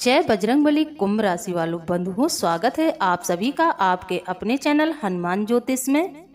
जय बजरंगबली। कुंभ राशि वालों बंधुओं, स्वागत है आप सभी का आपके अपने चैनल हनुमान ज्योतिष में।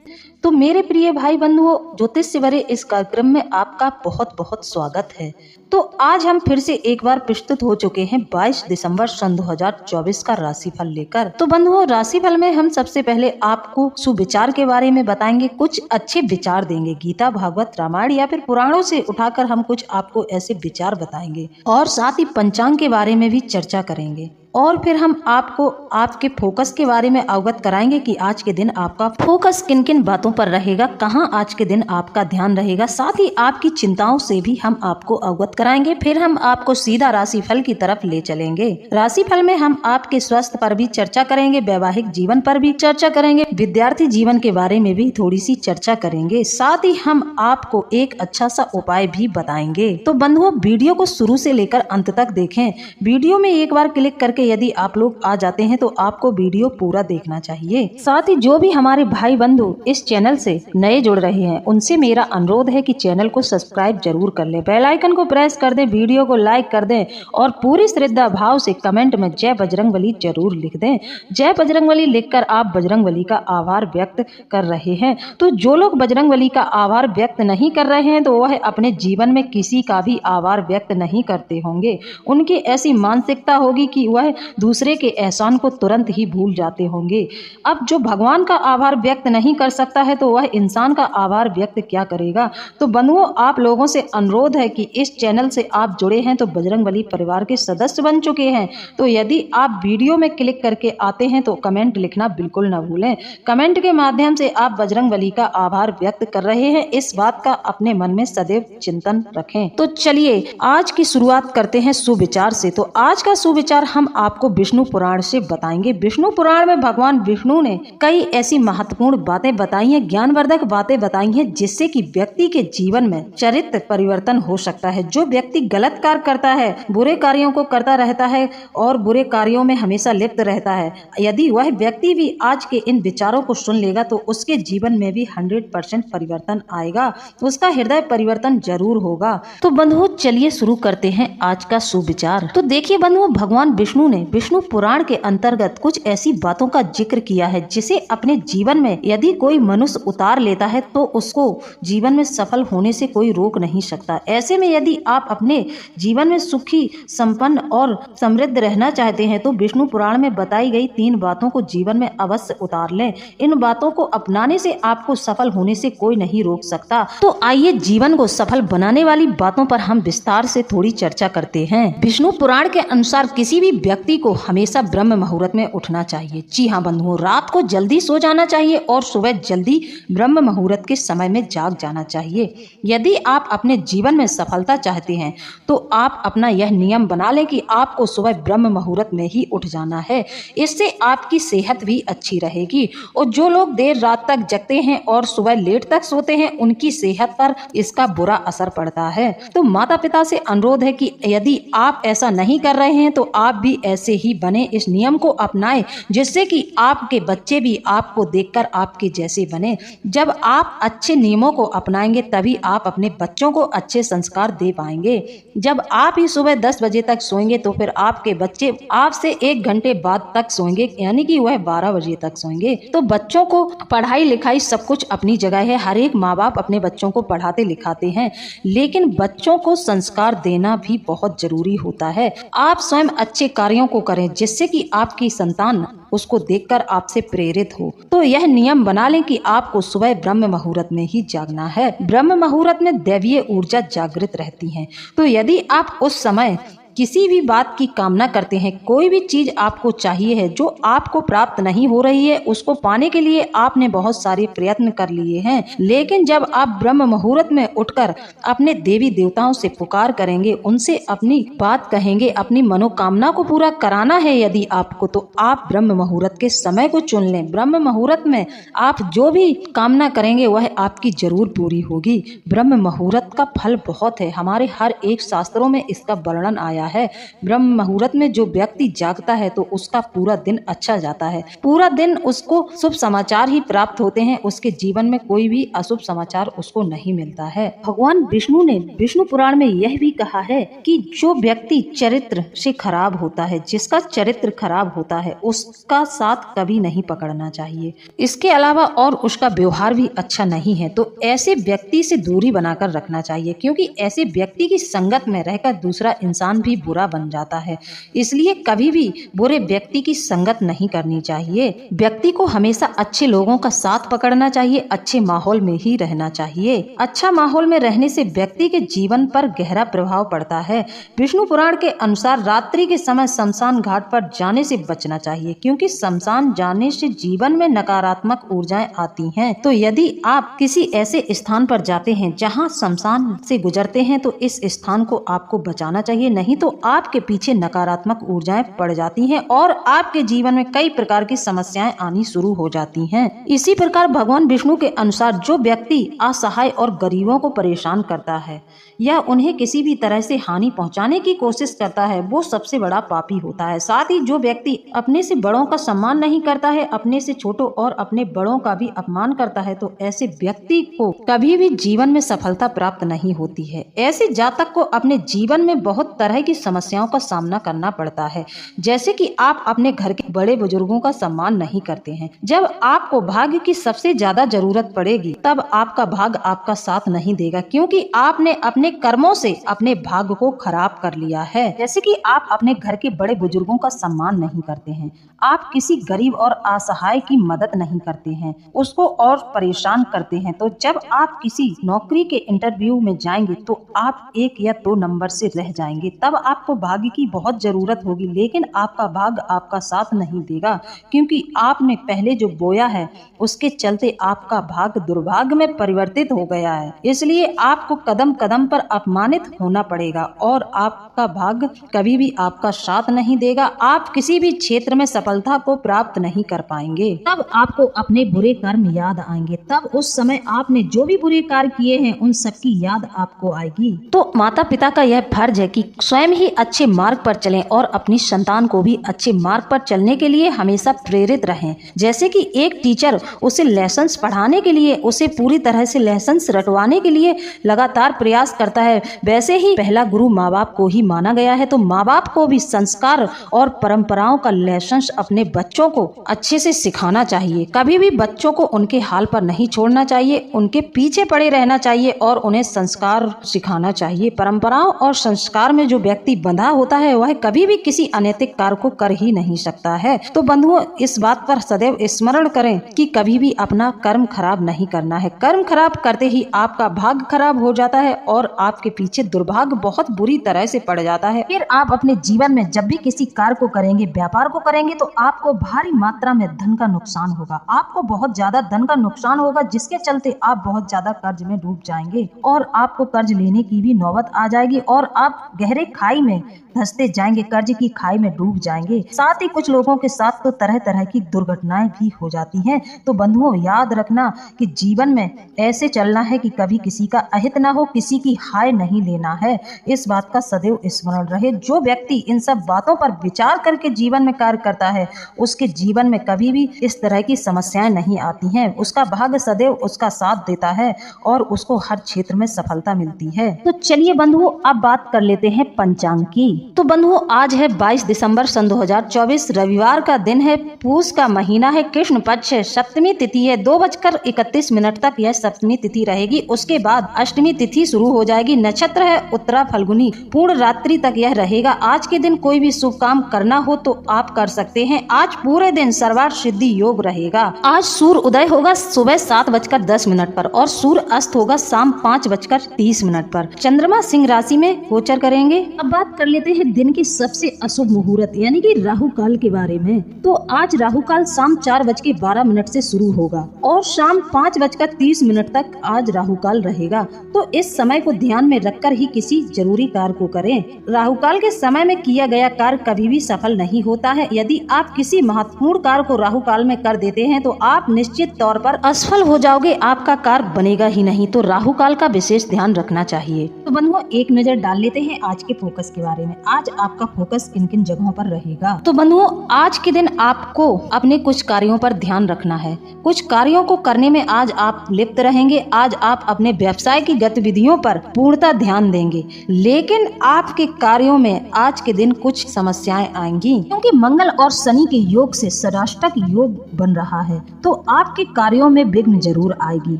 तो मेरे प्रिय भाई बंधुओं, ज्योतिष से भरे इस कार्यक्रम में आपका बहुत बहुत स्वागत है। तो आज हम फिर से एक बार प्रस्तुत हो चुके हैं 22 दिसंबर सन 2024 का राशिफल लेकर। तो बंधुओं, राशिफल में हम सबसे पहले आपको सुविचार के बारे में बताएंगे, कुछ अच्छे विचार देंगे। गीता, भागवत, रामायण या फिर पुराणों से उठाकर हम कुछ आपको ऐसे विचार बताएंगे और साथ ही पंचांग के बारे में भी चर्चा करेंगे। और फिर हम आपको आपके फोकस के बारे में अवगत कराएंगे कि आज के दिन आपका फोकस किन किन बातों पर रहेगा, कहां आज के दिन आपका ध्यान रहेगा। साथ ही आपकी चिंताओं से भी हम आपको अवगत कराएंगे। फिर हम आपको सीधा राशिफल की तरफ ले चलेंगे। राशिफल में हम आपके स्वास्थ्य पर भी चर्चा करेंगे, वैवाहिक जीवन पर भी चर्चा करेंगे, विद्यार्थी जीवन के बारे में भी थोड़ी सी चर्चा करेंगे। साथ ही हम आपको एक अच्छा सा उपाय भी बताएंगे। तो बंधुओं, वीडियो को शुरू से लेकर अंत तक देखें। वीडियो में एक बार क्लिक करके यदि आप लोग आ जाते हैं तो आपको वीडियो पूरा देखना चाहिए। साथ ही जो भी हमारे भाई बंधु इस चैनल से नए जुड़ रहे हैं, उनसे मेरा अनुरोध है कि चैनल को सब्सक्राइब जरूर कर लें, बेल आइकन को प्रेस कर दें, वीडियो को लाइक कर दें और पूरी श्रद्धा भाव से कमेंट में जय बजरंगबली जरूर लिख दें। जय बजरंगबली लिखकर आप बजरंगबली का आभार व्यक्त कर रहे हैं। तो जो लोग बजरंगबली का आभार व्यक्त नहीं कर रहे हैं तो वह अपने जीवन में किसी का भी आभार व्यक्त नहीं करते होंगे। उनकी ऐसी मानसिकता होगी कि वह दूसरे के एहसान को तुरंत ही भूल जाते होंगे। अब जो भगवान का आभार व्यक्त नहीं कर सकता है तो वह इंसान का आभार व्यक्त क्या करेगा। तो बंधुओं, आप लोगों से अनुरोध है कि इस चैनल से आप जुड़े हैं तो बजरंगबली परिवार के सदस्य बन चुके हैं। तो यदि आप वीडियो में क्लिक करके आते हैं तो कमेंट लिखना बिल्कुल न भूलें। कमेंट के माध्यम से आप बजरंगबली का आभार व्यक्त कर रहे हैं, इस बात का अपने मन में सदैव चिंतन रखें। तो चलिए आज की शुरुआत करते हैं सुविचार से। तो आज का सुविचार हम आपको विष्णु पुराण से बताएंगे। विष्णु पुराण में भगवान विष्णु ने कई ऐसी महत्वपूर्ण बातें बताई हैं, ज्ञानवर्धक बातें बताई हैं, जिससे कि व्यक्ति के जीवन में चरित्र परिवर्तन हो सकता है। जो व्यक्ति गलत कार्य करता है, बुरे कार्यों को करता रहता है और बुरे कार्यों में हमेशा लिप्त रहता है, यदि वह व्यक्ति भी आज के इन विचारों को सुन लेगा तो उसके जीवन में भी 100% परिवर्तन आएगा, उसका हृदय परिवर्तन जरूर होगा। तो बंधुओं, चलिए शुरू करते हैं आज का सुविचार। तो देखिए बंधुओं, भगवान विष्णु ने विष्णु पुराण के अंतर्गत कुछ ऐसी बातों का जिक्र किया है जिसे अपने जीवन में यदि कोई मनुष्य उतार लेता है तो उसको जीवन में सफल होने से कोई रोक नहीं सकता। ऐसे में यदि आप अपने जीवन में सुखी, संपन्न और समृद्ध रहना चाहते हैं तो विष्णु पुराण में बताई गई 3 बातों को जीवन में अवश्य उतार लें। इन बातों को अपनाने से आपको सफल होने से कोई नहीं रोक सकता। तो आइए जीवन को सफल बनाने वाली बातों पर हम विस्तार से थोड़ी चर्चा करते हैं। विष्णु पुराण के अनुसार किसी भी व्यक्ति को हमेशा ब्रह्म मुहूर्त में उठना चाहिए। जी हाँ बंधुओं, रात को जल्दी सो जाना चाहिए और सुबह जल्दी ब्रह्म मुहूर्त के समय में जाग जाना चाहिए। यदि आप अपने जीवन में सफलता चाहते हैं तो आप अपना यह नियम बना लें कि आपको सुबह ब्रह्म मुहूर्त में ही उठ जाना है। इससे आपकी सेहत भी अच्छी रहेगी। और जो लोग देर रात तक जगते हैं और सुबह लेट तक सोते हैं, उनकी सेहत पर इसका बुरा असर पड़ता है। तो माता पिता से अनुरोध है कि यदि आप ऐसा नहीं कर रहे हैं तो आप भी ऐसे ही बने, इस नियम को अपनाएं, जिससे कि आपके बच्चे भी आपको देखकर आपके जैसे बने। जब आप अच्छे नियमों को अपनाएंगे तभी आप अपने बच्चों को अच्छे संस्कार दे पाएंगे। जब आप ही सुबह 10 बजे तक सोएंगे तो फिर आपके बच्चे आपसे 1 घंटे बाद तक सोएंगे, यानी कि वह 12 बजे तक सोएंगे। तो बच्चों को पढ़ाई लिखाई सब कुछ अपनी जगह है, हर एक माँ बाप अपने बच्चों को पढ़ाते लिखाते हैं, लेकिन बच्चों को संस्कार देना भी बहुत जरूरी होता है। आप स्वयं अच्छे कार्यों को करें जिससे कि आपकी संतान उसको देखकर आपसे प्रेरित हो। तो यह नियम बना लें कि आपको सुबह ब्रह्म मुहूर्त में ही जागना है। ब्रह्म मुहूर्त में दैवीय ऊर्जा जागृत रहती है। तो यदि आप उस समय किसी भी बात की कामना करते हैं, कोई भी चीज आपको चाहिए है जो आपको प्राप्त नहीं हो रही है, उसको पाने के लिए आपने बहुत सारे प्रयत्न कर लिए हैं, लेकिन जब आप ब्रह्म मुहूर्त में उठकर अपने देवी देवताओं से पुकार करेंगे, उनसे अपनी बात कहेंगे, अपनी मनोकामना को पूरा कराना है यदि आपको, तो आप ब्रह्म मुहूर्त के समय को चुन लें। ब्रह्म मुहूर्त में आप जो भी कामना करेंगे वह आपकी जरूर पूरी होगी। ब्रह्म मुहूर्त का फल बहुत है, हमारे हर एक शास्त्रों में इसका वर्णन आया गया है। ब्रह्म मुहूर्त में जो व्यक्ति जागता है तो उसका पूरा दिन अच्छा जाता है, पूरा दिन उसको शुभ समाचार ही प्राप्त होते हैं, उसके जीवन में कोई भी अशुभ समाचार उसको नहीं मिलता है। भगवान विष्णु ने विष्णु पुराण में यह भी कहा है कि जो व्यक्ति चरित्र से खराब होता है, जिसका चरित्र खराब होता है, उसका साथ कभी नहीं पकड़ना चाहिए। इसके अलावा और उसका व्यवहार भी अच्छा नहीं है तो ऐसे व्यक्ति से दूरी बनाकर रखना चाहिए, क्योंकि ऐसे व्यक्ति की संगत में रहकर दूसरा इंसान भी बुरा बन जाता है। इसलिए कभी भी बुरे व्यक्ति की संगत नहीं करनी चाहिए। व्यक्ति को हमेशा अच्छे लोगों का साथ पकड़ना चाहिए, अच्छे माहौल में ही रहना चाहिए। अच्छा माहौल में रहने से व्यक्ति के जीवन पर गहरा प्रभाव पड़ता है। विष्णु पुराण के अनुसार रात्रि के समय शमशान घाट पर जाने से बचना चाहिए, क्योंकि शमशान जाने से जीवन में नकारात्मक ऊर्जाएं आती हैं। तो यदि आप किसी ऐसे स्थान पर जाते हैं जहां शमशान से गुजरते हैं तो इस स्थान को आपको बचाना चाहिए, नहीं तो आपके पीछे नकारात्मक ऊर्जाएं पड़ जाती हैं और आपके जीवन में कई प्रकार की समस्याएं आनी शुरू हो जाती हैं। इसी प्रकार भगवान विष्णु के अनुसार जो व्यक्ति असहाय और गरीबों को परेशान करता है या उन्हें किसी भी तरह से हानि पहुंचाने की कोशिश करता है, वो सबसे बड़ा पापी होता है। साथ ही जो व्यक्ति अपने से बड़ों का सम्मान नहीं करता है, अपने से छोटों और अपने बड़ों का भी अपमान करता है, तो ऐसे व्यक्ति को कभी भी जीवन में सफलता प्राप्त नहीं होती है। ऐसे जातक को अपने जीवन में बहुत तरह की समस्याओं का सामना करना पड़ता है, जैसे कि आप अपने घर के बड़े बुजुर्गों का सम्मान नहीं करते हैं। जब आपको भाग्य की सबसे ज्यादा जरूरत पड़ेगी तब आपका भाग्य आपका साथ नहीं देगा, क्योंकि आपने अपने कर्मों से अपने भाग्य को खराब कर लिया है। जैसे कि आप अपने घर के बड़े बुजुर्गों का सम्मान नहीं करते हैं, आप किसी गरीब और असहाय की मदद नहीं करते हैं, उसको और परेशान करते हैं, तो जब आप किसी नौकरी के इंटरव्यू में जाएंगे तो आप 1 या 2 नंबर से रह जाएंगे। तब आपको भाग्य की बहुत जरूरत होगी, लेकिन आपका भाग्य आपका साथ नहीं देगा, क्योंकि आपने पहले जो बोया है उसके चलते आपका भाग्य दुर्भाग्य में परिवर्तित हो गया है। इसलिए आपको कदम कदम पर अपमानित होना पड़ेगा और आपका भाग्य कभी भी आपका साथ नहीं देगा। आप किसी भी क्षेत्र में सफलता को प्राप्त नहीं कर पाएंगे। तब आपको अपने बुरे कर्म याद आएंगे, तब उस समय आपने जो भी बुरे कार्य किए हैं उन सब की याद आपको आएगी। तो माता पिता का यह फर्ज है कि स्वयं ही अच्छे मार्ग पर चलें और अपनी संतान को भी अच्छे मार्ग पर चलने के लिए हमेशा प्रेरित रहें। जैसे कि एक टीचर उसे लेसन्स पढ़ाने के लिए, उसे पूरी तरह से लेसन्स रटवाने के लिए लगातार प्रयास करता है, वैसे ही पहला गुरु माँ बाप को ही माना गया है। तो माँ बाप को भी संस्कार और परंपराओं का लेसन्स अपने बच्चों को अच्छे से सिखाना चाहिए। कभी भी बच्चों को उनके हाल पर नहीं छोड़ना चाहिए, उनके पीछे पड़े रहना चाहिए और उन्हें संस्कार सिखाना चाहिए। परंपराओं और संस्कार में जो व्यक्ति बंधा होता है वह कभी भी किसी अनैतिक कार्य को कर ही नहीं सकता है। तो बंधुओं, इस बात पर सदैव स्मरण करें कि कभी भी अपना कर्म खराब नहीं करना है। कर्म खराब करते ही आपका भाग्य खराब हो जाता है और आपके पीछे दुर्भाग्य बहुत बुरी तरह से पड़ जाता है। फिर आप अपने जीवन में जब भी किसी कार्य को करेंगे, व्यापार को करेंगे, तो आपको भारी मात्रा में धन का नुकसान होगा। आपको बहुत ज्यादा धन का नुकसान होगा, जिसके चलते आप बहुत ज्यादा कर्ज में डूब जाएंगे और आपको कर्ज लेने की भी नौबत आ जाएगी और आप गहरे खाई में धंसते जाएंगे, कर्ज की खाई में डूब जाएंगे। साथ ही कुछ लोगों के साथ तो तरह तरह की दुर्घटनाएं भी हो जाती हैं। तो बंधुओं, याद रखना कि जीवन में ऐसे चलना है कि कभी किसी का अहित ना हो, किसी की हाय नहीं लेना है। इस बात का सदैव स्मरण रहे। जो व्यक्ति इन सब बातों पर विचार करके जीवन में कार्य करता है, उसके जीवन में कभी भी इस तरह की समस्याएं नहीं आती हैं। उसका भाग्य सदैव उसका साथ देता है और उसको हर क्षेत्र में सफलता मिलती है। तो चलिए बंधुओं, अब बात कर लेते हैं पंचांग की। तो बंधुओं, आज है 22 दिसंबर सन 2024, रविवार का दिन है, पूस का महीना है, कृष्ण पक्ष है, सप्तमी तिथि है। 2:31 तक यह सप्तमी तिथि रहेगी। उसके बाद अष्टमी तिथि शुरू हो जाएगी। नक्षत्र है उत्तरा फाल्गुनी, पूर्ण रात्रि तक यह रहेगा। आज के दिन कोई भी शुभ काम करना हो तो आप कर सकते हैं। आज पूरे दिन सर्वार्थ सिद्धि योग रहेगा। आज सूर्य उदय होगा सुबह 7:10 पर और सूर्य अस्त होगा शाम 5:30 पर। चंद्रमा सिंह राशि में गोचर करेंगे। अब बात कर लेते हैं दिन के सबसे अशुभ मुहूर्त यानी कि राहु काल के बारे में। तो आज राहु काल शाम 4:12 से शुरू होगा और शाम 5:30 तक आज राहु काल रहेगा। तो इस समय को ध्यान में रखकर ही किसी जरूरी कार्य को करें। राहु काल के समय में किया गया कार्य कभी भी सफल नहीं होता है। यदि आप किसी महत्वपूर्ण कार्य को राहु काल में कर देते हैं तो आप निश्चित तौर पर असफल हो जाओगे, आपका कार्य बनेगा ही नहीं। तो राहु काल का विशेष ध्यान रखना चाहिए। तो बंधुओं, एक नजर डाल लेते हैं आज के फोकस के बारे में। आज आपका फोकस किन किन जगहों पर रहेगा। तो बंधुओं, आज के दिन आपको अपने कुछ कार्यों पर ध्यान रखना है। कुछ कार्यों को करने में आज आप लिप्त रहेंगे। आज आप अपने व्यवसाय की गतिविधियों पर पूर्णतः ध्यान देंगे, लेकिन आपके कार्यों में आज के दिन कुछ समस्याएं आएंगी, क्योंकि मंगल और शनि के योग से षष्टक योग बन रहा है, तो आपके कार्यों में विघ्न जरूर आएगी।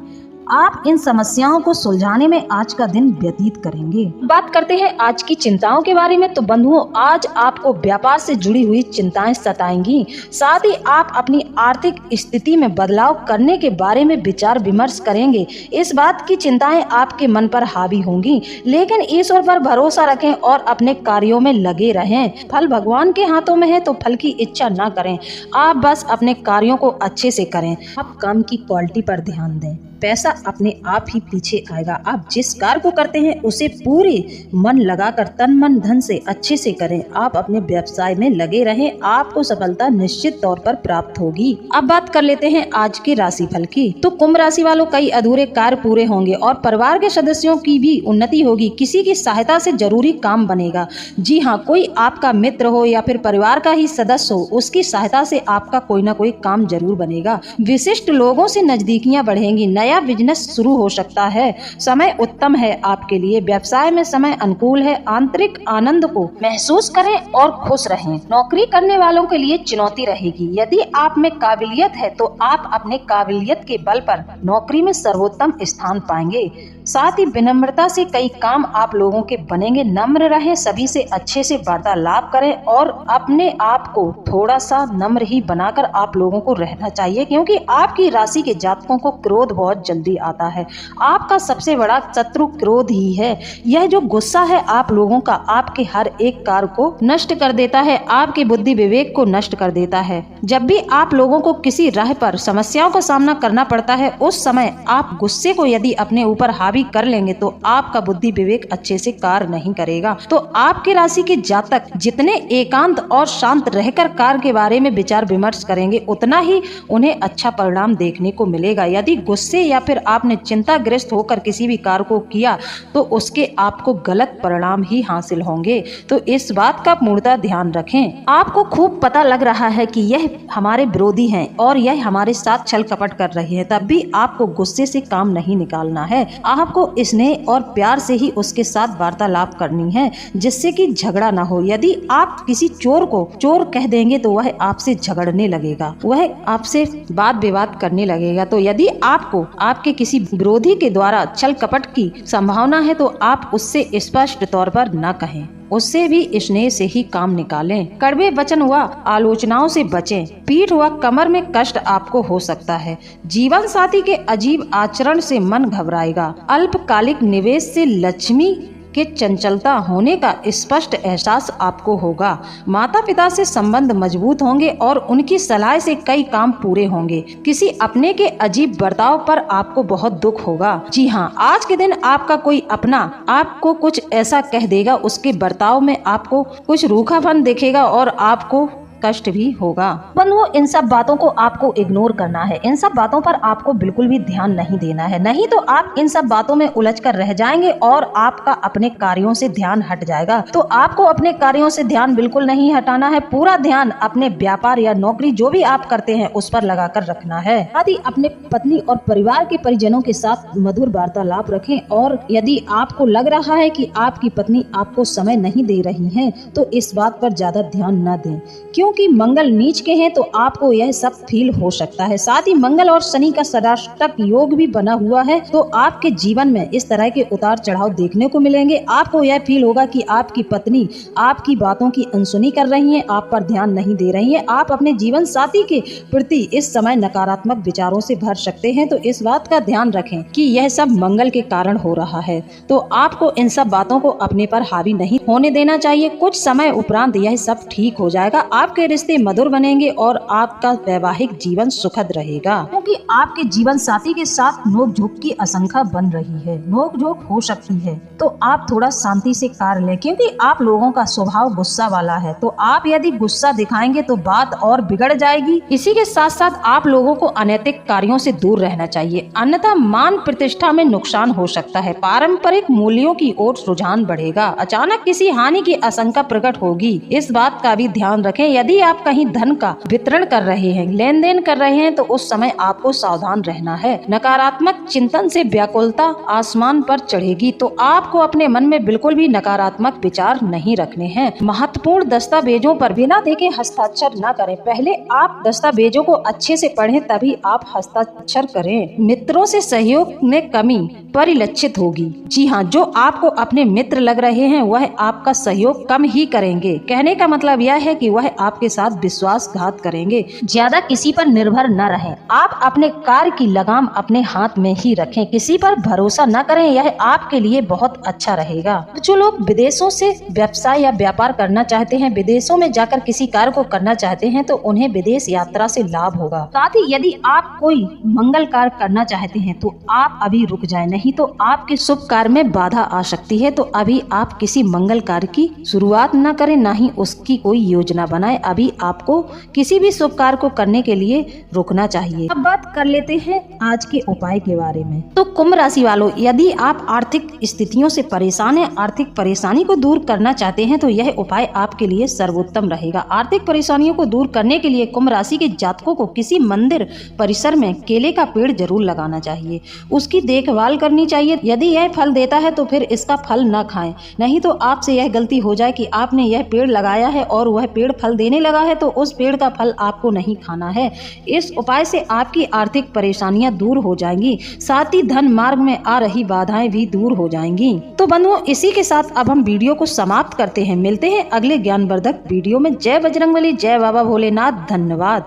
आप इन समस्याओं को सुलझाने में आज का दिन व्यतीत करेंगे। बात करते हैं आज की चिंताओं के बारे में। तो बंधुओं, आज आपको व्यापार से जुड़ी हुई चिंताएं सताएंगी। साथ ही आप अपनी आर्थिक स्थिति में बदलाव करने के बारे में विचार विमर्श करेंगे। इस बात की चिंताएं आपके मन पर हावी होंगी, लेकिन ईश्वर पर भरोसा रखें और अपने कार्यों में लगे रहें। फल भगवान के हाथों में है, तो फल की इच्छा न करें। आप बस अपने कार्यों को अच्छे से करें। आप काम की क्वालिटी पर ध्यान दें। पैसा अपने आप ही पीछे आएगा। आप जिस कार्य को करते हैं उसे पूरे मन लगाकर तन मन धन से अच्छे से करें। आप अपने व्यवसाय में लगे रहें, आपको सफलता निश्चित तौर पर प्राप्त होगी। अब बात कर लेते हैं आज के राशिफल की। तो कुंभ राशि वालों, कई अधूरे कार्य पूरे होंगे और परिवार के सदस्यों की भी उन्नति होगी। किसी की सहायता से जरूरी काम बनेगा। जी हाँ, कोई आपका मित्र हो या फिर परिवार का ही सदस्य हो, उसकी सहायता से आपका कोई ना कोई काम जरूर बनेगा। विशिष्ट लोगों से नजदीकियां बढ़ेंगी। नया बिजनेस शुरू हो सकता है। समय उत्तम है आपके लिए। व्यवसाय में समय अनुकूल है। आंतरिक आनंद को महसूस करें और खुश रहें। नौकरी करने वालों के लिए चुनौती रहेगी। यदि आप में काबिलियत है तो आप अपने काबिलियत के बल पर नौकरी में सर्वोत्तम स्थान पाएंगे। साथ ही विनम्रता से कई काम आप लोगों के बनेंगे। नम्र रहें, सभी से अच्छे से वार्तालाप करें और अपने आप को थोड़ा सा नम्र ही बनाकर आप लोगों को रहना चाहिए, क्योंकि आपकी राशि के जातकों को क्रोध बहुत जल्दी आता है। आपका सबसे बड़ा शत्रु क्रोध ही है। यह जो गुस्सा है आप लोगों का, आपके हर एक कार्य को नष्ट कर देता है, आपके बुद्धि विवेक को नष्ट कर देता है। जब भी आप लोगों को किसी राह पर समस्याओं का सामना करना पड़ता है, उस समय आप गुस्से को यदि अपने ऊपर हावी कर लेंगे तो आपका बुद्धि विवेक अच्छे से कार्य नहीं करेगा। तो आपके राशि के जातक जितने एकांत और शांत रहकर कार्य के बारे में विचार विमर्श करेंगे, उतना ही उन्हें अच्छा परिणाम देखने को मिलेगा। यदि गुस्से या फिर आपने चिंताग्रस्त होकर किसी भी कार्य को किया तो उसके आपको गलत परिणाम ही हासिल होंगे। तो इस बात का पूर्णतः ध्यान रखें। आपको खूब पता लग रहा है कि यह हमारे विरोधी हैं और यह हमारे साथ छल कपट कर रही है, तब भी आपको गुस्से से काम नहीं निकालना है। आपको स्नेह और प्यार से ही उसके साथ वार्तालाप करनी है, जिससे कि झगड़ा ना हो। यदि आप किसी चोर को चोर कह देंगे तो वह आपसे झगड़ने लगेगा, वह आपसे वाद विवाद करने लगेगा। तो यदि आपको आपके किसी विरोधी के द्वारा छल कपट की संभावना है तो आप उससे स्पष्ट तौर पर न कहें, उससे भी स्नेह से ही काम निकालें। कड़वे वचन व आलोचनाओं से बचें। पीठ व कमर में कष्ट आपको हो सकता है। जीवन साथी के अजीब आचरण से मन घबराएगा। अल्पकालिक निवेश से लक्ष्मी के चंचलता होने का स्पष्ट एहसास आपको होगा। माता पिता से संबंध मजबूत होंगे और उनकी सलाह से कई काम पूरे होंगे। किसी अपने के अजीब बर्ताव पर आपको बहुत दुख होगा। जी हाँ, आज के दिन आपका कोई अपना आपको कुछ ऐसा कह देगा, उसके बर्ताव में आपको कुछ रूखापन दिखेगा और आपको कष्ट भी होगा। बंधुओं, इन सब बातों को आपको इग्नोर करना है। इन सब बातों पर आपको बिल्कुल भी ध्यान नहीं देना है, नहीं तो आप इन सब बातों में उलझ कर रह जाएंगे और आपका अपने कार्यों से ध्यान हट जाएगा। तो आपको अपने कार्यों से ध्यान बिल्कुल नहीं हटाना है। पूरा ध्यान अपने व्यापार या नौकरी जो भी आप करते हैं उस पर लगाकर रखना है। यदि अपने पत्नी और परिवार के परिजनों के साथ मधुर वार्तालाप रखें और यदि आपको लग रहा है कि आपकी पत्नी आपको समय नहीं दे रही है तो इस बात पर ज्यादा ध्यान न दें, क्योंकि मंगल नीच के हैं तो आपको यह सब फील हो सकता है। साथ ही मंगल और शनि का षष्टक योग भी बना हुआ है, तो आपके जीवन में इस तरह के उतार चढ़ाव देखने को मिलेंगे। आपको यह फील होगा कि आपकी पत्नी आपकी बातों की अनसुनी कर रही है, आप पर ध्यान नहीं दे रही है। आप अपने जीवन साथी के प्रति इस समय नकारात्मक विचारों से भर सकते हैं। तो इस बात का ध्यान रखें कि यह सब मंगल के कारण हो रहा है, तो आपको इन सब बातों को अपने पर हावी नहीं होने देना चाहिए। कुछ समय उपरांत यह सब ठीक हो जाएगा। आपके आपके रिश्ते मधुर बनेंगे और आपका वैवाहिक जीवन सुखद रहेगा, क्योंकि आपके जीवन साथी के साथ नोक-झोंक की आशंका बन रही है। नोक-झोंक हो सकती है तो आप थोड़ा शांति से कार्य लें, क्योंकि आप लोगों का स्वभाव गुस्सा वाला है, तो आप यदि गुस्सा दिखाएंगे तो बात और बिगड़ जाएगी। इसी के साथ साथ आप लोगों को अनैतिक कार्यों से दूर रहना चाहिए, अन्यथा मान प्रतिष्ठा में नुकसान हो सकता है। पारंपरिक मूल्यों की ओर रुझान बढ़ेगा, अचानक किसी हानि की आशंका प्रकट होगी, इस बात का भी ध्यान रखें। यदि आप कहीं धन का वितरण कर रहे हैं, लेन देन कर रहे हैं, तो उस समय आपको सावधान रहना है। नकारात्मक चिंतन से व्याकुलता आसमान पर चढ़ेगी, तो आपको अपने मन में बिल्कुल भी नकारात्मक विचार नहीं रखने हैं। महत्वपूर्ण दस्तावेजों पर बिना देखे हस्ताक्षर न करें, पहले आप दस्तावेजों को अच्छे से पढ़ें तभी आप हस्ताक्षर करें। मित्रों से सहयोग में कमी परिलक्षित होगी। जी हाँ, जो आपको अपने मित्र लग रहे हैं वह आपका सहयोग कम ही करेंगे। कहने का मतलब यह है कि वह आपके साथ विश्वासघात करेंगे। ज्यादा किसी पर निर्भर न रहें, आप अपने कार्य की लगाम अपने हाथ में ही रखें, किसी पर भरोसा न करें, यह आपके लिए बहुत अच्छा रहेगा। जो लोग विदेशों से व्यवसाय या व्यापार करना चाहते हैं, विदेशों में जाकर किसी कार्य को करना चाहते हैं, तो उन्हें विदेश यात्रा से लाभ होगा। साथ ही यदि आप कोई मंगल कार्य करना चाहते हैं तो आप अभी रुक जाएं, नहीं तो आपके शुभ कार्य में बाधा आ सकती है। तो अभी आप किसी मंगल कार्य की शुरुआत न करें, न ही उसकी कोई योजना बनाएं। अभी आपको किसी भी शुभ कार्य को करने के लिए रुकना चाहिए। अब बात कर लेते हैं आज के उपाय के बारे में। तो कुंभ राशि वालों, यदि आप आर्थिक स्थितियों से परेशान हैं, आर्थिक परेशानी को दूर करना चाहते हैं, तो यह उपाय आपके लिए सर्वोत्तम रहेगा। आर्थिक परेशानियों को दूर करने के लिए कुंभ राशि के जातकों को किसी मंदिर परिसर में केले का पेड़ जरूर लगाना चाहिए, उसकी देखभाल करनी चाहिए। यदि यह फल देता है तो फिर इसका फल न खाएं, नहीं तो आपसे यह गलती हो जाए कि आपने यह पेड़ लगाया है और वह पेड़ फल देने लगा है, तो उस पेड़ का फल आपको नहीं खाना है। इस उपाय से आपकी आर्थिक परेशानियां दूर हो जाएंगी, साथ ही धन मार्ग में आ रही बाधाएं भी दूर हो जाएंगी। तो बंधुओं, इसी के साथ अब हम वीडियो को समाप्त करते हैं। मिलते हैं अगले ज्ञानवर्धक वीडियो में। जय बजरंगबली, जय बाबा भोलेनाथ, धन्यवाद।